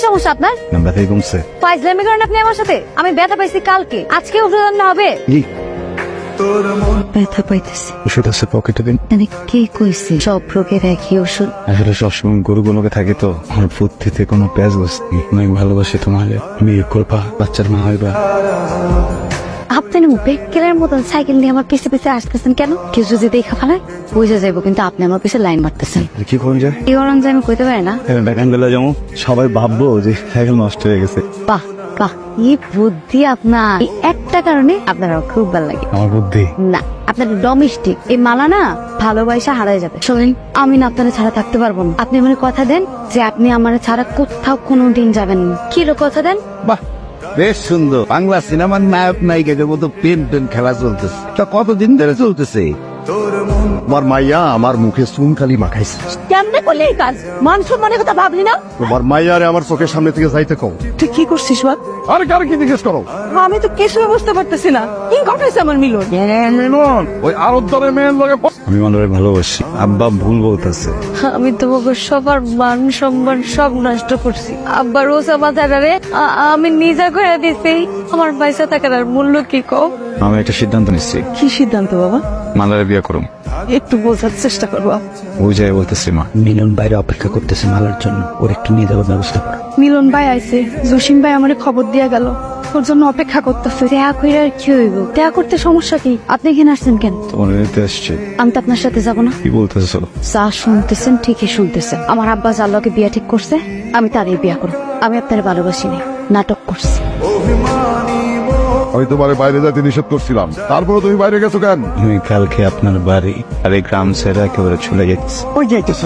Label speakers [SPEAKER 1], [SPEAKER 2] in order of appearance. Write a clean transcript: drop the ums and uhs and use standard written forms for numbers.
[SPEAKER 1] সমস্যা আপনার?
[SPEAKER 2] ব্যথাই কমছে।
[SPEAKER 1] ফাইজলামি করেন আপনি আমার সাথে? আমি ব্যথা পাইছি কালকে, আজকে ওষুধ আনতে হবে? ব্যথা পাইতেছি।
[SPEAKER 2] ওষুধ আছে পকেটে দিন।
[SPEAKER 1] কে কইছে সব রোগের একই ওষুধ?
[SPEAKER 2] আসলে সবসময় গরুগুলোকে থাকে তো, আমার বুদ্ধিতে কোনো প্যাচ বসতি। অনেক ভালোবাসি তোমাকে, বিয়ে করবা, বাচ্চার মা হইবা।
[SPEAKER 1] আপনি বেকেলের মতন সাইকেল নিয়ে আমার পিছে পিছে আসতেছেন কেন? কেউ যদি দেখা ফেলায় বুঝে যাইবো, কিন্তু আপনি আমার পিছে লাইন মারতেছেন।
[SPEAKER 2] কি করা যায়?
[SPEAKER 1] কি করেন যে আমি কইতে পারি না।
[SPEAKER 2] ব্যাকান্ডেলা যেমন সবাই ভাববো যে সাইকেল নষ্ট হয়ে গেছে।
[SPEAKER 1] বাহ বাহ, এই বুদ্ধি আপনার। এই একটা কারণে আপনার আমার খুব ভালো লাগে।
[SPEAKER 2] আমার বুদ্ধি
[SPEAKER 1] না, আপনার ডোমেস্টিক এই মালা না ভালোবাসা হারাই যাবে। শোনেন, আমি না আপনারা ছাড়া থাকতে পারবো না। আপনি মানে কথা দেন যে আপনি আমার ছাড়া কোথাও কোনোদিন যাবেন না। কি কথা দেন?
[SPEAKER 3] বাহ, বেশ সুন্দর। বাংলা সিনেমার নায়ক নায়িকাদের মতো প্রেম খেলা চলতেছে। তা কতদিন ধরে চলতেছে?
[SPEAKER 4] তোমার মাইয়া আমার মুখে চুন খালি মাখাইছে।
[SPEAKER 1] কেমনে করলে এই কাজ? মান সম্মানের কথা ভাবলি না?
[SPEAKER 4] তোমার মাইয়ারে আমার চোখের সামনে থেকে যাইতে কও।
[SPEAKER 1] তুই কি করছিস বাপ?
[SPEAKER 4] আরে কারে কি জিজ্ঞেস করো?
[SPEAKER 1] আমি তো কিছুই বুঝতে পারতেছি না। কি ঘটাইছে আমার মিলন?
[SPEAKER 4] মিলন ওই আরবদারের মেয়ের লগে
[SPEAKER 2] আমি মানুষের ভালোবাসি। আব্বা ভুল বলতেছে।
[SPEAKER 1] আমি তোমাকে সবার মান সম্মান সব নষ্ট করছি। আব্বা রোজা বাজারে আমি নিজে করে দিছি। আমার পয়সা থাকার আর মূল্য কি কম?
[SPEAKER 2] আমি একটা সিদ্ধান্ত নিচ্ছি।
[SPEAKER 1] কি সিদ্ধান্ত বাবা?
[SPEAKER 2] মালারে বিয়ে করুম।
[SPEAKER 1] একটু বোঝার চেষ্টা করবো।
[SPEAKER 2] বুঝাই বলতেছি মা।
[SPEAKER 3] মিলন বাইরে অপেক্ষা করতেছে মালার জন্য, ওর একটু নিয়ে যাওয়ার ব্যবস্থা করো।
[SPEAKER 5] মিলন ভাই আইছে, জসিম ভাই আমার খবর দিয়া গেল, ওর জন্য অপেক্ষা করতেছে।
[SPEAKER 1] দেখা করে আর কি হইব? দেখা করতে সমস্যা কি? আপনি এখানে আসছেন কেন?
[SPEAKER 2] তোমার নিতে আসছে।
[SPEAKER 1] আমি তো আপনার সাথে যাবো না।
[SPEAKER 2] কি বলতেছো?
[SPEAKER 1] যা শুনতেছেন ঠিকই শুনতেছেন। আমার আব্বা যার লগে বিয়া ঠিক করছে, আমি তারই বিয়া করব। আমি আপনার ভালোবাসি নাই, নাটক করছি।
[SPEAKER 4] আমি তোমার বাইরে যেতে নিষেধ করছিলাম, তারপরে তুমি বাইরে গেছো কেন?
[SPEAKER 2] আমি কালকে আপনার বাড়ি আর এই গ্রাম ছেড়ে একেবারে চলে যাচ্ছি।
[SPEAKER 4] ওই যাইতেছ